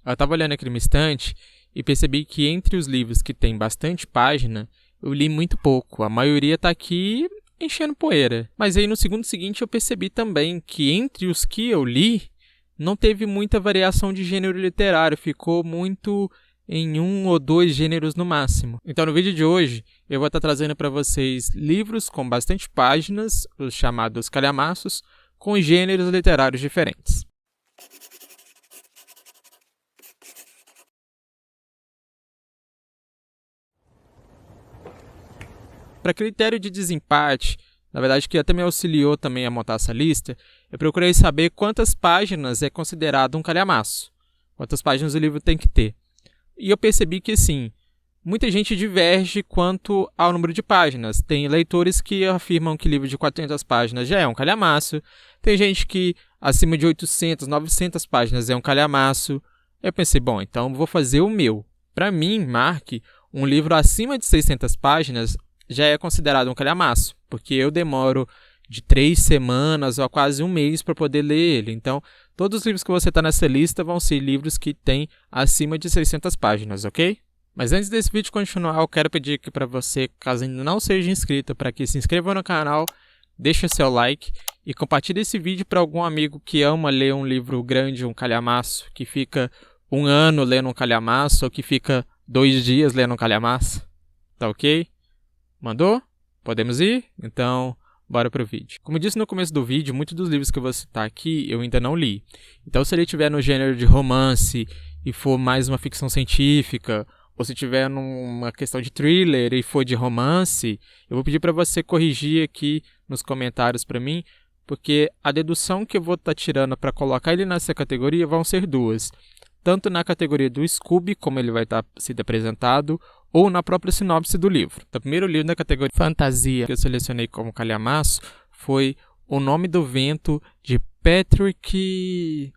Eu estava olhando aqui numa estante e percebi que entre os livros que tem bastante página, eu li muito pouco. A maioria está aqui enchendo poeira. Mas aí no segundo seguinte eu percebi também que entre os que eu li, não teve muita variação de gênero literário. Ficou muito em 1 ou 2 gêneros no máximo. Então no vídeo de hoje eu vou estar trazendo para vocês livros com bastante páginas, os chamados calhamaços, com gêneros literários diferentes. Para critério de desempate, na verdade que até me auxiliou também a montar essa lista, eu procurei saber quantas páginas é considerado um calhamaço, quantas páginas o livro tem que ter. E eu percebi que sim, muita gente diverge quanto ao número de páginas. Tem leitores que afirmam que livro de 400 páginas já é um calhamaço, tem gente que acima de 800, 900 páginas é um calhamaço. Eu pensei, bom, então vou fazer o meu. Para mim, Mark, um livro acima de 600 páginas já é considerado um calhamaço, porque eu demoro de 3 semanas ou quase um mês para poder ler ele. Então, todos os livros que você está nessa lista vão ser livros que têm acima de 600 páginas, ok? Mas antes desse vídeo continuar, eu quero pedir aqui para você, caso ainda não seja inscrito, para que se inscreva no canal, deixe seu like e compartilhe esse vídeo para algum amigo que ama ler um livro grande, um calhamaço, que fica 1 ano lendo um calhamaço ou que fica 2 dias lendo um calhamaço. Tá ok? Mandou? Podemos ir? Então, bora pro vídeo. Como eu disse no começo do vídeo, muitos dos livros que eu vou citar aqui eu ainda não li. Então, se ele estiver no gênero de romance e for mais uma ficção científica, ou se estiver numa questão de thriller e for de romance, eu vou pedir para você corrigir aqui nos comentários para mim, porque a dedução que eu vou estar tirando para colocar ele nessa categoria vão ser 2. Tanto na categoria do Scooby, como ele vai estar sendo apresentado, ou na própria sinopse do livro. O primeiro livro da categoria fantasia que eu selecionei como calhamaço foi O Nome do Vento, de Patrick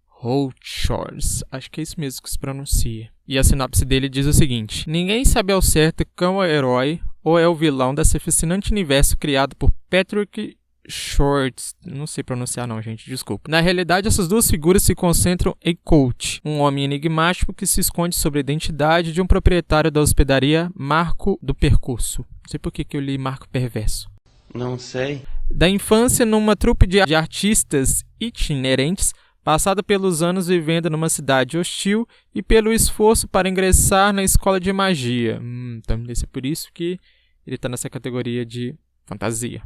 Rothschild. Acho que é isso mesmo que se pronuncia. E a sinopse dele diz o seguinte: ninguém sabe ao certo quem é o herói ou é o vilão desse fascinante universo criado por Patrick Shorts, não sei pronunciar não, gente, desculpa. Na realidade, essas duas figuras se concentram em Colt, um homem enigmático que se esconde sobre a identidade de um proprietário da hospedaria Marco do Percurso. Não sei por que eu li Marco Perverso. Não sei. Da infância numa trupe de artistas itinerantes, passada pelos anos vivendo numa cidade hostil e pelo esforço para ingressar na escola de magia. Então deve ser por isso que ele está nessa categoria de fantasia.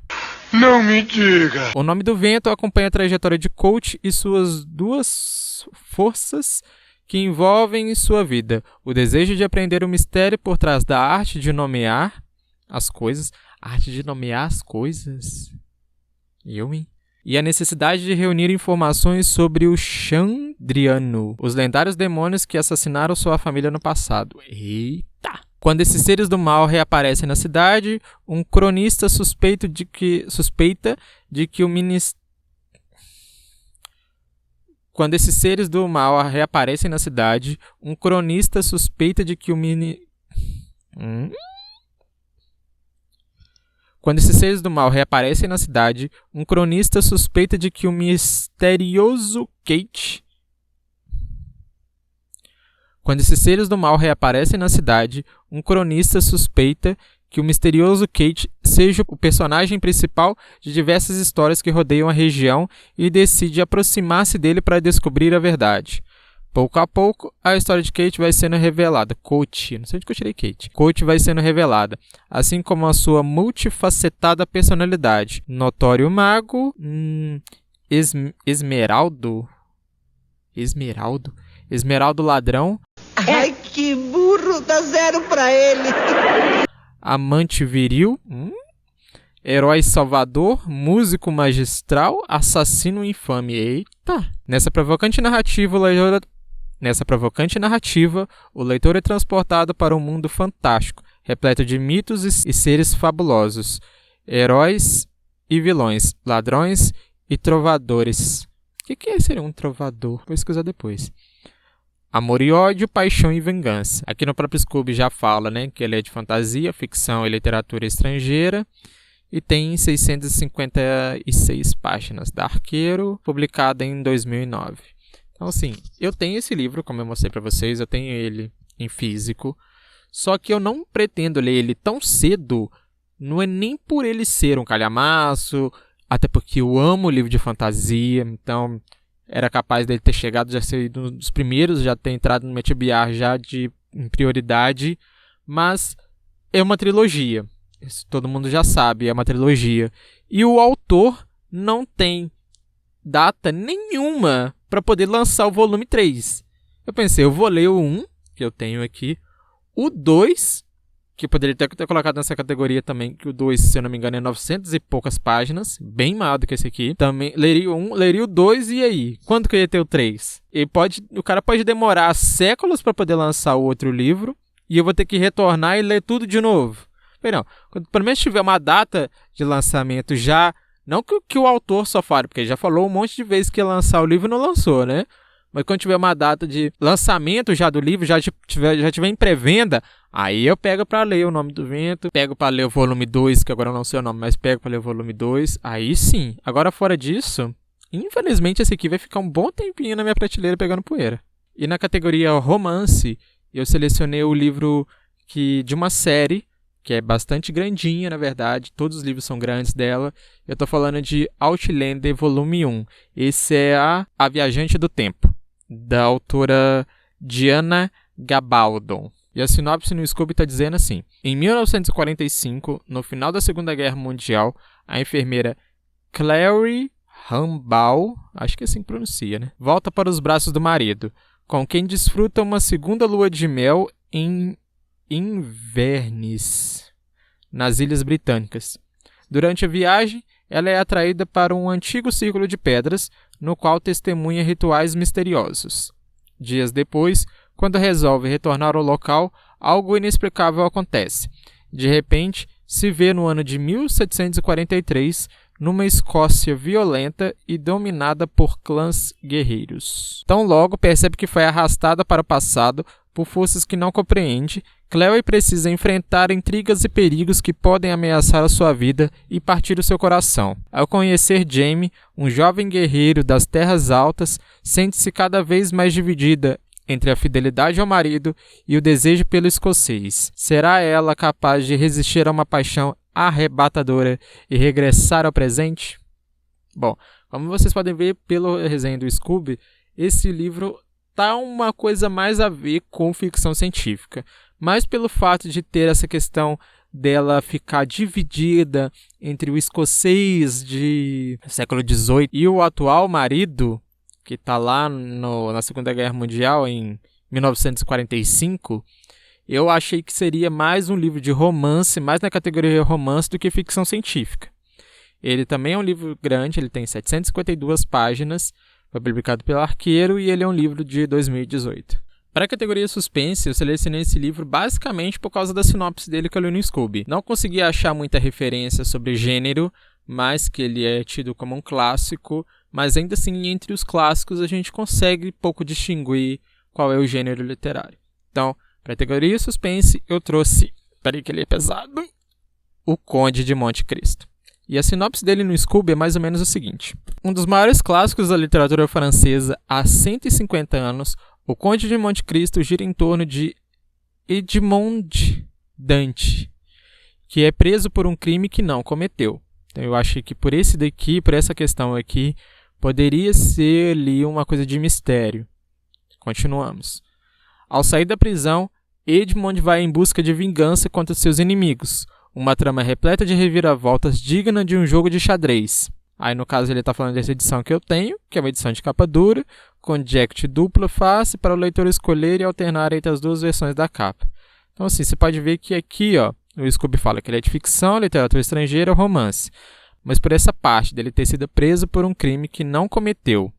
Não me diga! O Nome do Vento acompanha a trajetória de Colt e suas 2 forças que envolvem sua vida: o desejo de aprender o mistério por trás da arte de nomear as coisas. Arte de nomear as coisas? E a necessidade de reunir informações sobre o Chandriano, os lendários demônios que assassinaram sua família no passado. Eita! Quando esses seres do mal reaparecem na cidade, um cronista suspeita de que o ministério... Quando esses seres do mal reaparecem na cidade, um cronista suspeita de que o Quando esses seres do mal reaparecem na cidade, um cronista suspeita de que o misterioso Kate... Quando esses seres do mal reaparecem na cidade, um cronista suspeita que o misterioso Kate seja o personagem principal de diversas histórias que rodeiam a região e decide aproximar-se dele para descobrir a verdade. Pouco a pouco, a história de Kate vai sendo revelada. Coach, não sei onde que eu tirei Kate. Coach vai sendo revelada, assim como a sua multifacetada personalidade. Notório mago, Esmeraldo ladrão. Ai, que burro, dá 0 pra ele. Amante viril, herói salvador, músico magistral, assassino infame. Eita! Nessa provocante narrativa, o leitor é transportado para um mundo fantástico, repleto de mitos e seres fabulosos, heróis e vilões, ladrões e trovadores. O que seria um trovador? Vou pesquisar depois. Amor e ódio, paixão e vingança. Aqui no próprio Scooby já fala, né, que ele é de fantasia, ficção e literatura estrangeira. E tem 656 páginas da Arqueiro, publicada em 2009. Então, assim, eu tenho esse livro, como eu mostrei pra vocês, eu tenho ele em físico, só que eu não pretendo ler ele tão cedo, não é nem por ele ser um calhamaço, até porque eu amo livro de fantasia, então era capaz dele ter chegado, já ser um dos primeiros, já ter entrado no meu TBR já em prioridade, mas é uma trilogia, isso todo mundo já sabe, é uma trilogia, e o autor não tem data nenhuma para poder lançar o volume 3. Eu pensei, eu vou ler o 1, que eu tenho aqui, o 2, que eu poderia ter colocado nessa categoria também, que o 2, se eu não me engano, é 900 e poucas páginas, bem maior do que esse aqui. Também leria o 1, leria o 2, e aí? Quando que eu ia ter o 3? O cara pode demorar séculos para poder lançar o outro livro, e eu vou ter que retornar e ler tudo de novo. Não, quando pelo menos tiver uma data de lançamento já, não que o autor só fale, porque ele já falou um monte de vezes que ia lançar o livro e não lançou, né? Mas quando tiver uma data de lançamento já do livro, já tiver em pré-venda, aí eu pego para ler O Nome do Vento, pego para ler o volume 2, que agora eu não sei o nome, mas pego para ler o volume 2, aí sim. Agora fora disso, infelizmente esse aqui vai ficar um bom tempinho na minha prateleira pegando poeira. E na categoria romance, eu selecionei o livro de uma série, que é bastante grandinha, na verdade. Todos os livros são grandes dela. Eu estou falando de Outlander, volume 1. Esse é A Viajante do Tempo, da autora Diana Gabaldon. E a sinopse no Scooby está dizendo assim: em 1945, no final da Segunda Guerra Mundial, a enfermeira Clary Humbaugh, acho que assim pronuncia, né? Volta para os braços do marido, com quem desfruta uma segunda lua de mel em Inverness, nas Ilhas Britânicas. Durante a viagem, ela é atraída para um antigo círculo de pedras, no qual testemunha rituais misteriosos. Dias depois, quando resolve retornar ao local, algo inexplicável acontece. De repente, se vê no ano de 1743, numa Escócia violenta e dominada por clãs guerreiros. Tão logo percebe que foi arrastada para o passado por forças que não compreende, Chloe precisa enfrentar intrigas e perigos que podem ameaçar a sua vida e partir o seu coração. Ao conhecer Jamie, um jovem guerreiro das Terras Altas, sente-se cada vez mais dividida entre a fidelidade ao marido e o desejo pelo escocês. Será ela capaz de resistir a uma paixão arrebatadora e regressar ao presente? Bom, como vocês podem ver pelo resenha do Scooby, esse livro tá uma coisa mais a ver com ficção científica, mas pelo fato de ter essa questão dela ficar dividida entre o escocês de século XVIII e o atual marido, que está lá na Segunda Guerra Mundial, em 1945, eu achei que seria mais um livro de romance, mais na categoria romance do que ficção científica. Ele também é um livro grande, ele tem 752 páginas, foi publicado pelo Arqueiro e ele é um livro de 2018. Para a categoria suspense, eu selecionei esse livro basicamente por causa da sinopse dele que eu li no Scooby. Não consegui achar muita referência sobre gênero, mas que ele é tido como um clássico, mas ainda assim, entre os clássicos, a gente consegue pouco distinguir qual é o gênero literário. Então, para a categoria suspense, eu trouxe, peraí que ele é pesado, O Conde de Monte Cristo. E a sinopse dele no Scooby é mais ou menos o seguinte: um dos maiores clássicos da literatura francesa há 150 anos, O Conde de Monte Cristo gira em torno de Edmond Dante, que é preso por um crime que não cometeu. Então eu achei que por essa questão aqui, poderia ser ali uma coisa de mistério. Continuamos. Ao sair da prisão, Edmond vai em busca de vingança contra seus inimigos. Uma trama repleta de reviravoltas digna de um jogo de xadrez. Aí, no caso, ele está falando dessa edição que eu tenho, que é uma edição de capa dura, com jacket dupla face para o leitor escolher e alternar entre as duas versões da capa. Então, assim, você pode ver que aqui, ó, o Scooby fala que ele é de ficção, literatura estrangeira, romance. Mas por essa parte dele ter sido preso por um crime que não cometeu,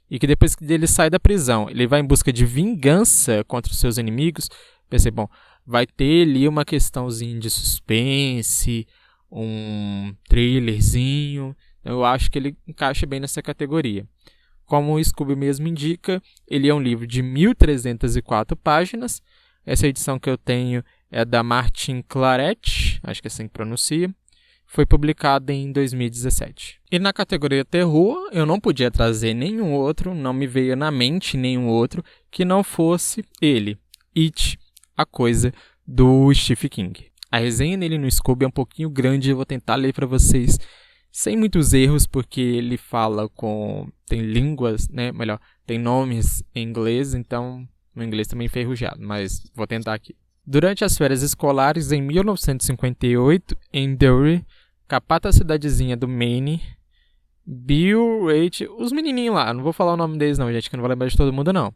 e que depois que ele sai da prisão, ele vai em busca de vingança contra os seus inimigos, pensei, bom, vai ter ali uma questãozinha de suspense, um thrillerzinho. Eu acho que ele encaixa bem nessa categoria. Como o Scooby mesmo indica, ele é um livro de 1.304 páginas. Essa edição que eu tenho é da Martin Claret, acho que é assim que pronuncia. foi publicado em 2017. E na categoria terror, eu não podia trazer nenhum outro, não me veio na mente nenhum outro, que não fosse ele, It, A Coisa, do Stephen King. A resenha nele no Scooby é um pouquinho grande, eu vou tentar ler para vocês sem muitos erros, porque ele fala tem línguas, né? Melhor, tem nomes em inglês, então no inglês também enferrujado, mas vou tentar aqui. Durante as férias escolares, em 1958, em Derry, capata cidadezinha do Maine, Bill, Rachel, os menininhos lá, não vou falar o nome deles não, gente, que eu não vou lembrar de todo mundo não.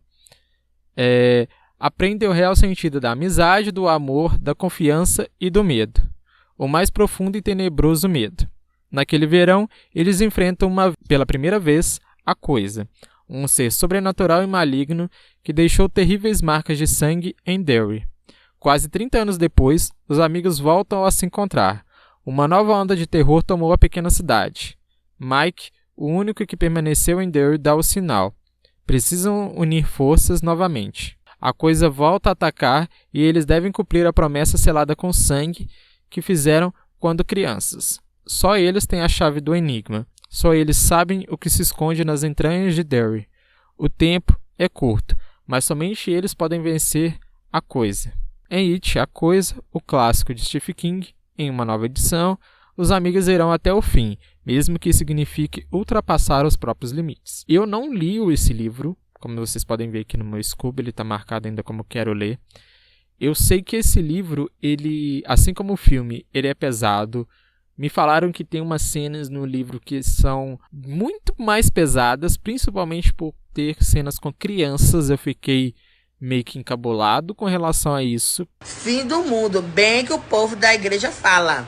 Aprendem o real sentido da amizade, do amor, da confiança e do medo. O mais profundo e tenebroso medo. Naquele verão, eles enfrentam pela primeira vez a Coisa, um ser sobrenatural e maligno que deixou terríveis marcas de sangue em Derry. Quase 30 anos depois, os amigos voltam a se encontrar. Uma nova onda de terror tomou a pequena cidade. Mike, o único que permaneceu em Derry, dá o sinal. Precisam unir forças novamente. A Coisa volta a atacar e eles devem cumprir a promessa selada com sangue que fizeram quando crianças. Só eles têm a chave do enigma. Só eles sabem o que se esconde nas entranhas de Derry. O tempo é curto, mas somente eles podem vencer a Coisa. Em It, A Coisa, o clássico de Stephen King, em uma nova edição, os amigos irão até o fim, mesmo que signifique ultrapassar os próprios limites. Eu não li esse livro, como vocês podem ver aqui no meu Scooby, ele está marcado ainda como quero ler. Eu sei que esse livro, ele, assim como o filme, ele é pesado. Me falaram que tem umas cenas no livro que são muito mais pesadas, principalmente por ter cenas com crianças. Eu fiquei meio que encabulado com relação a isso. Fim do mundo, bem que o povo da igreja fala.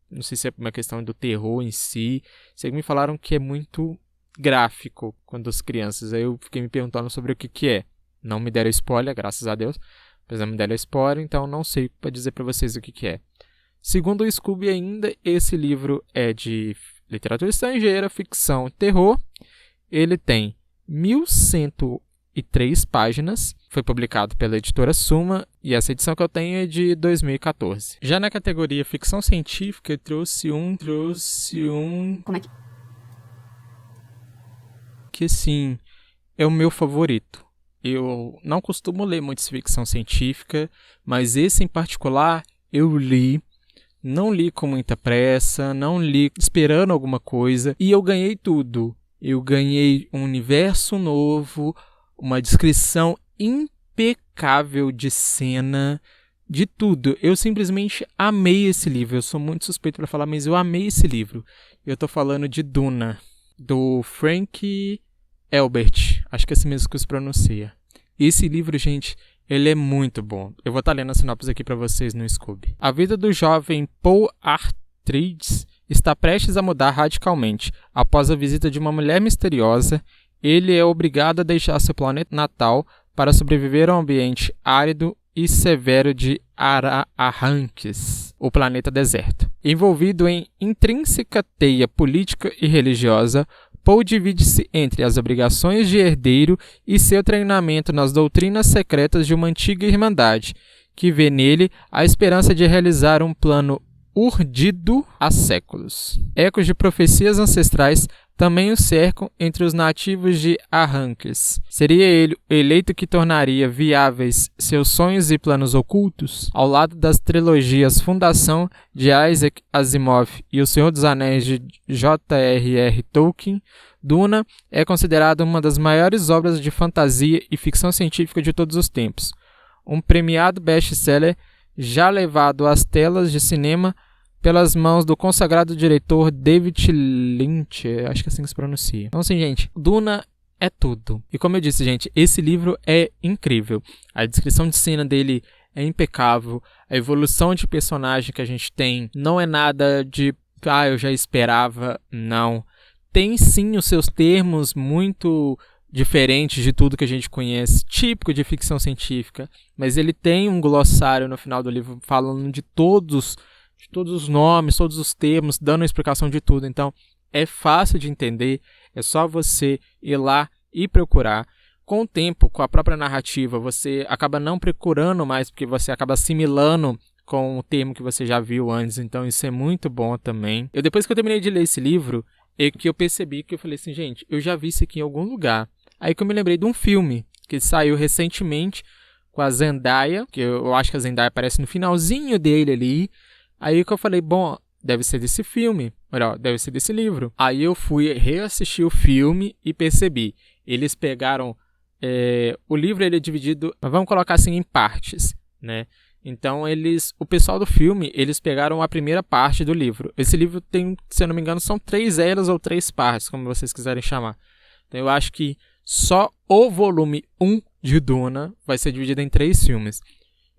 Não sei se é uma questão do terror em si. Sei que me falaram que é muito gráfico quando as crianças. Aí eu fiquei me perguntando sobre o que é. Não me deram spoiler, graças a Deus. Mas não me deram spoiler, então não sei para dizer para vocês o que é. Segundo o Scooby ainda, esse livro é de literatura estrangeira, ficção e terror. Ele tem 1.103 páginas. Foi publicado pela editora Suma e essa edição que eu tenho é de 2014. Já na categoria ficção científica, eu trouxe um... Como é que sim, é o meu favorito. Eu não costumo ler muito ficção científica, mas esse em particular eu li. Não li com muita pressa, não li esperando alguma coisa e eu ganhei tudo. Eu ganhei um universo novo, uma descrição impecável de cena, de tudo. Eu simplesmente amei esse livro. Eu sou muito suspeito para falar, mas eu amei esse livro. Eu tô falando de Duna, do Frank Herbert. Acho que é assim mesmo que se pronuncia. Esse livro, gente, ele é muito bom. Eu vou estar lendo a sinopse aqui para vocês no Scooby. A vida do jovem Paul Atreides está prestes a mudar radicalmente. Após a visita de uma mulher misteriosa, ele é obrigado a deixar seu planeta natal para sobreviver ao ambiente árido e severo de Arrakis, o planeta deserto. Envolvido em intrínseca teia política e religiosa, Paul divide-se entre as obrigações de herdeiro e seu treinamento nas doutrinas secretas de uma antiga irmandade, que vê nele a esperança de realizar um plano urdido há séculos. Ecos de profecias ancestrais também o cercam entre os nativos de Arrakis. Seria ele o eleito que tornaria viáveis seus sonhos e planos ocultos? Ao lado das trilogias Fundação, de Isaac Asimov, e O Senhor dos Anéis, de J.R.R. Tolkien, Duna é considerada uma das maiores obras de fantasia e ficção científica de todos os tempos. Um premiado best-seller já levado às telas de cinema pelas mãos do consagrado diretor David Lynch, acho que é assim que se pronuncia. Então, assim, gente, Duna é tudo. E como eu disse, gente, esse livro é incrível. A descrição de cena dele é impecável. A evolução de personagem que a gente tem não é nada de, eu já esperava, não. Tem sim os seus termos muito diferentes de tudo que a gente conhece, típico de ficção científica, mas ele tem um glossário no final do livro falando de todos os nomes, todos os termos, dando a explicação de tudo. Então, é fácil de entender, é só você ir lá e procurar. Com o tempo, com a própria narrativa, você acaba não procurando mais, porque você acaba assimilando com um termo que você já viu antes, então isso é muito bom também. Depois que eu terminei de ler esse livro, é que eu percebi que eu falei assim, gente, eu já vi isso aqui em algum lugar. Aí que eu me lembrei de um filme que saiu recentemente com a Zendaya, que eu acho que a Zendaya aparece no finalzinho dele ali. Aí que eu falei, bom, deve ser desse filme, melhor, deve ser desse livro. Aí eu fui reassistir o filme e percebi. Eles pegaram, o livro ele é dividido, vamos colocar assim, em partes, né? Então o pessoal do filme, eles pegaram a primeira parte do livro. Esse livro tem, se eu não me engano, são 3 eras ou 3 partes, como vocês quiserem chamar. Então eu acho que só o volume 1 de Duna vai ser dividido em 3 filmes.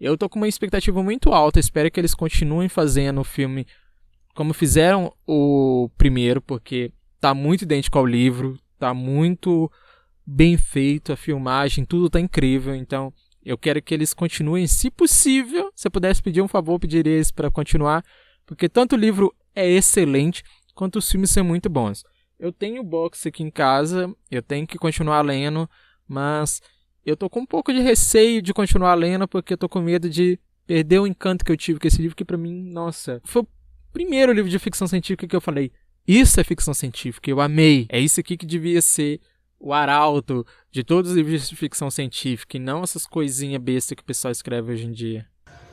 Eu tô com uma expectativa muito alta, espero que eles continuem fazendo o filme como fizeram o primeiro, porque tá muito idêntico ao livro, tá muito bem feito, a filmagem, tudo tá incrível, então eu quero que eles continuem, se possível, se eu pudesse pedir um favor, eu pediria isso para continuar, porque tanto o livro é excelente, quanto os filmes são muito bons. Eu tenho o box aqui em casa, eu tenho que continuar lendo, mas eu tô com um pouco de receio de continuar lendo, porque eu tô com medo de perder o encanto que eu tive com esse livro, que pra mim, nossa, foi o primeiro livro de ficção científica que eu falei, isso é ficção científica, eu amei, é isso aqui que devia ser o arauto de todos os livros de ficção científica, e não essas coisinhas bestas que o pessoal escreve hoje em dia.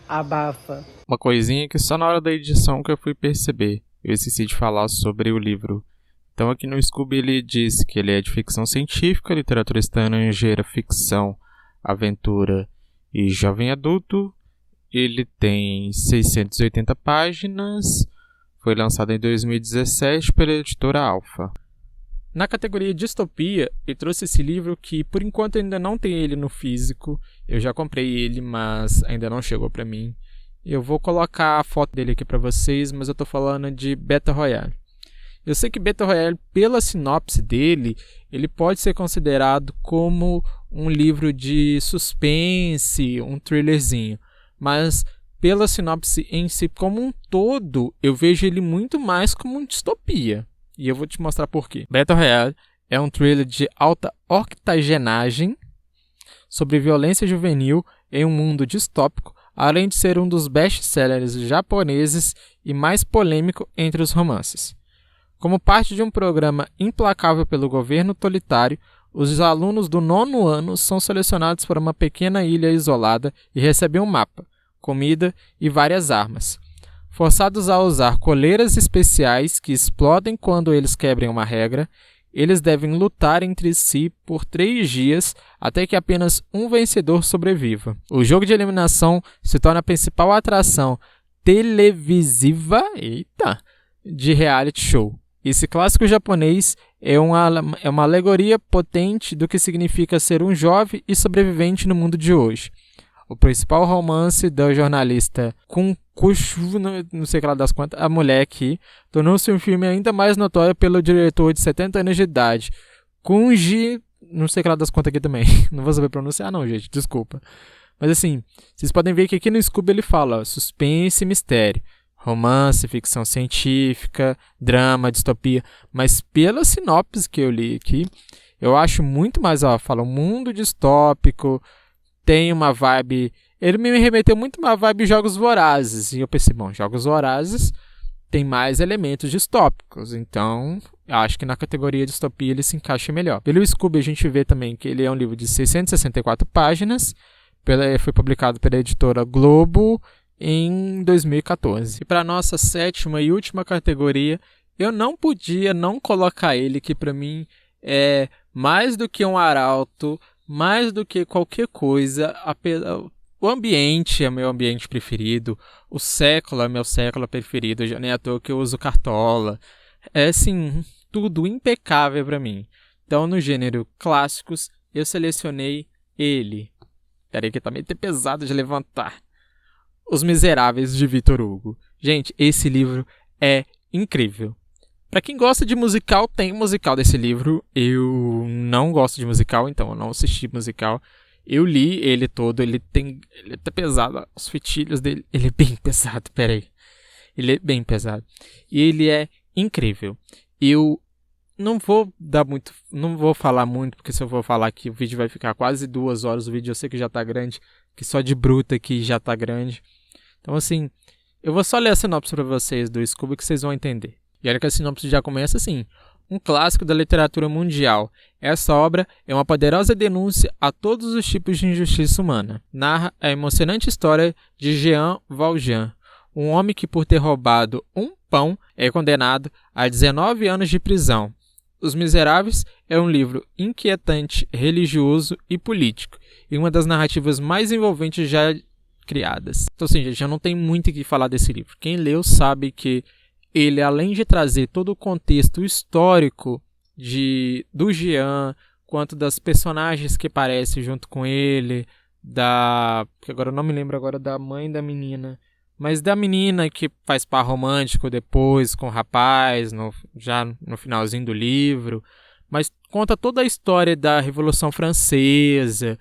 Abafa. Uma coisinha que só na hora da edição que eu fui perceber, eu esqueci de falar sobre o livro. Então aqui no Scooby ele diz que ele é de ficção científica, literatura estrangeira, ficção, aventura e jovem adulto. Ele tem 680 páginas, foi lançado em 2017 pela editora Alpha. Na categoria distopia, eu trouxe esse livro que por enquanto ainda não tem ele no físico. Eu já comprei ele, mas ainda não chegou para mim. Eu vou colocar a foto dele aqui para vocês, mas eu estou falando de Battle Royale. Eu sei que Battle Royale, pela sinopse dele, ele pode ser considerado como um livro de suspense, um thrillerzinho. Mas pela sinopse em si como um todo, eu vejo ele muito mais como uma distopia. E eu vou te mostrar por quê. Battle Royale é um thriller de alta octogenagem sobre violência juvenil em um mundo distópico, além de ser um dos best-sellers japoneses e mais polêmico entre os romances. Como parte de um programa implacável pelo governo totalitário, os alunos do 9º ano são selecionados para uma pequena ilha isolada e recebem um mapa, comida e várias armas. Forçados a usar coleiras especiais que explodem quando eles quebrem uma regra, eles devem lutar entre si por 3 dias até que apenas um vencedor sobreviva. O jogo de eliminação se torna a principal atração televisiva de reality show. Esse clássico japonês é uma alegoria potente do que significa ser um jovem e sobrevivente no mundo de hoje. O principal romance da jornalista Kunkushu, não sei o que lá das quantas, a mulher aqui, tornou-se um filme ainda mais notório pelo diretor de 70 anos de idade, Kunji, não sei o que lá das quantas aqui também, não vou saber pronunciar não, gente, desculpa. Mas assim, vocês podem ver que aqui no Scooby ele fala suspense e mistério, romance, ficção científica, drama, distopia, mas pela sinopse que eu li aqui, eu acho muito mais, fala um mundo distópico, tem uma vibe, ele me remeteu muito uma vibe Jogos Vorazes, e eu pensei, bom, Jogos Vorazes tem mais elementos distópicos, então eu acho que na categoria distopia ele se encaixa melhor. Pelo Scooby a gente vê também que ele é um livro de 664 páginas, foi publicado pela editora Globo em 2014. E para a nossa 7ª e última categoria, eu não podia não colocar ele, que para mim é mais do que um arauto, mais do que qualquer coisa, o ambiente é meu ambiente preferido, o século é meu século preferido, já nem à toa que eu uso cartola. É assim, tudo impecável para mim. Então, no gênero clássicos, eu selecionei ele. Peraí que tá meio pesado de levantar. Os Miseráveis, de Victor Hugo. Gente, esse livro é incrível. Pra quem gosta de musical, tem musical desse livro. Eu não gosto de musical, então eu não assisti musical. Eu li ele todo, ele tá pesado. Os fitilhos dele, ele é bem pesado, peraí. Ele é bem pesado. E ele é incrível. Eu não vou falar muito, porque se eu for falar aqui o vídeo vai ficar quase 2 horas. O vídeo eu sei que já tá grande, que só de bruta aqui já tá grande. Então, assim, eu vou só ler a sinopse para vocês do Scooby que vocês vão entender. E olha que a sinopse já começa assim. Um clássico da literatura mundial. Essa obra é uma poderosa denúncia a todos os tipos de injustiça humana. Narra a emocionante história de Jean Valjean, um homem que, por ter roubado um pão, é condenado a 19 anos de prisão. Os Miseráveis é um livro inquietante, religioso e político, e uma das narrativas mais envolventes já criadas. Então, assim, gente, eu não tenho muito o que falar desse livro. Quem leu sabe que ele, além de trazer todo o contexto histórico do Jean, quanto das personagens que aparecem junto com ele, que agora eu não me lembro agora da mãe da menina, mas da menina que faz par romântico depois com o rapaz, já no finalzinho do livro, mas conta toda a história da Revolução Francesa.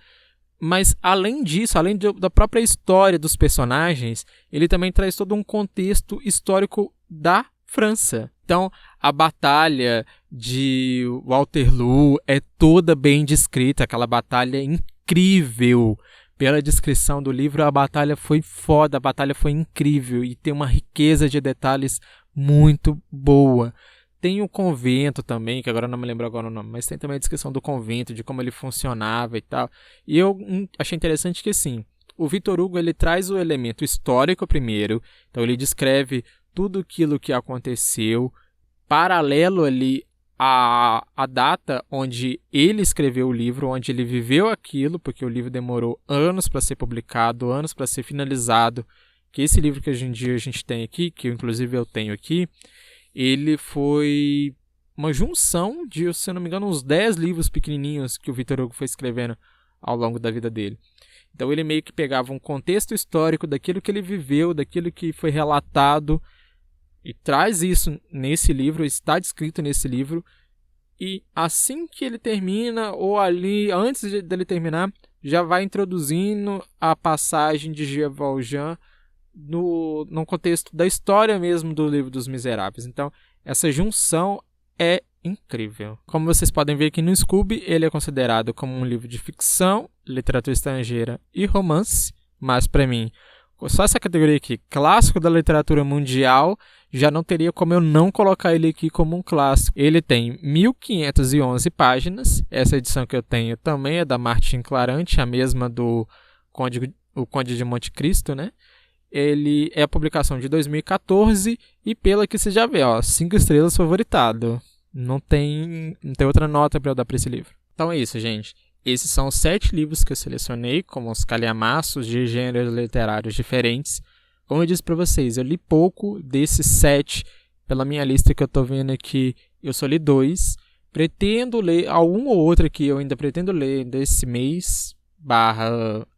Mas além disso, além da própria história dos personagens, ele também traz todo um contexto histórico da França. Então, a batalha de Waterloo é toda bem descrita, aquela batalha incrível. Pela descrição do livro, a batalha foi foda, a batalha foi incrível e tem uma riqueza de detalhes muito boa. Tem o convento também, que agora eu não me lembro agora o nome, mas tem também a descrição do convento, de como ele funcionava e tal. E eu achei interessante que, assim, o Victor Hugo ele traz o elemento histórico primeiro, então ele descreve tudo aquilo que aconteceu, paralelo ali à data onde ele escreveu o livro, onde ele viveu aquilo, porque o livro demorou anos para ser publicado, anos para ser finalizado, que esse livro que hoje em dia a gente tem aqui, que inclusive eu tenho aqui, ele foi uma junção de, se eu não me engano, uns 10 livros pequenininhos que o Victor Hugo foi escrevendo ao longo da vida dele. Então ele meio que pegava um contexto histórico daquilo que ele viveu, daquilo que foi relatado, e traz isso nesse livro, está descrito nesse livro, e assim que ele termina, ou ali, antes dele terminar, já vai introduzindo a passagem de Jean Valjean no contexto da história mesmo do livro dos Miseráveis. Então, essa junção é incrível. Como vocês podem ver aqui no Scooby, ele é considerado como um livro de ficção, literatura estrangeira e romance, mas para mim, só essa categoria aqui, clássico da literatura mundial, já não teria como eu não colocar ele aqui como um clássico. Ele tem 1511 páginas, essa edição que eu tenho também é da Martin Clarante, a mesma do Conde de Monte Cristo, né? Ele é a publicação de 2014 e pela que você já vê, 5 estrelas favoritado. Não tem outra nota para eu dar para esse livro. Então é isso, gente. Esses são os 7 livros que eu selecionei como os calhamaços de gêneros literários diferentes. Como eu disse para vocês, eu li pouco desses 7 pela minha lista que eu estou vendo aqui. Eu só li 2. Pretendo ler algum ou outro que eu ainda pretendo ler desse mês.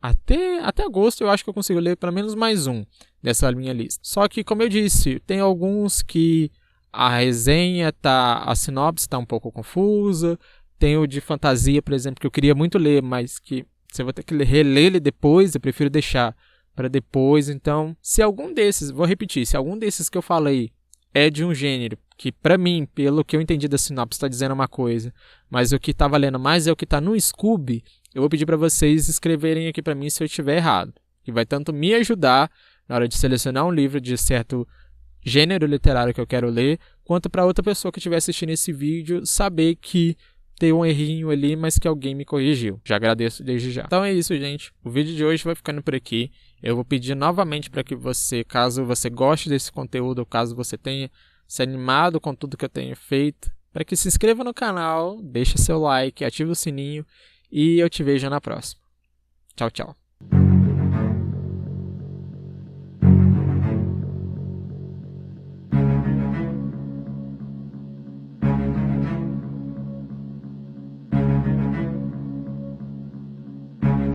Até agosto eu acho que eu consigo ler pelo menos mais um dessa minha lista. Só que, como eu disse, tem alguns que a resenha a sinopse está um pouco confusa. Tem o de fantasia, por exemplo, que eu queria muito ler, mas que você vai ter que reler ele depois, eu prefiro deixar para depois. Então, se algum desses, vou repetir, se algum desses que eu falei é de um gênero que, para mim, pelo que eu entendi da sinopse, está dizendo uma coisa, mas o que está valendo mais é o que está no Scooby, eu vou pedir para vocês escreverem aqui para mim se eu estiver errado, que vai tanto me ajudar na hora de selecionar um livro de certo gênero literário que eu quero ler, quanto para outra pessoa que estiver assistindo esse vídeo saber que tem um errinho ali, mas que alguém me corrigiu. Já agradeço desde já. Então é isso, gente. O vídeo de hoje vai ficando por aqui. Eu vou pedir novamente para que você, caso você goste desse conteúdo, ou caso você tenha se animado com tudo que eu tenho feito, para que se inscreva no canal, deixe seu like, ative o sininho e eu te vejo na próxima. Tchau, tchau.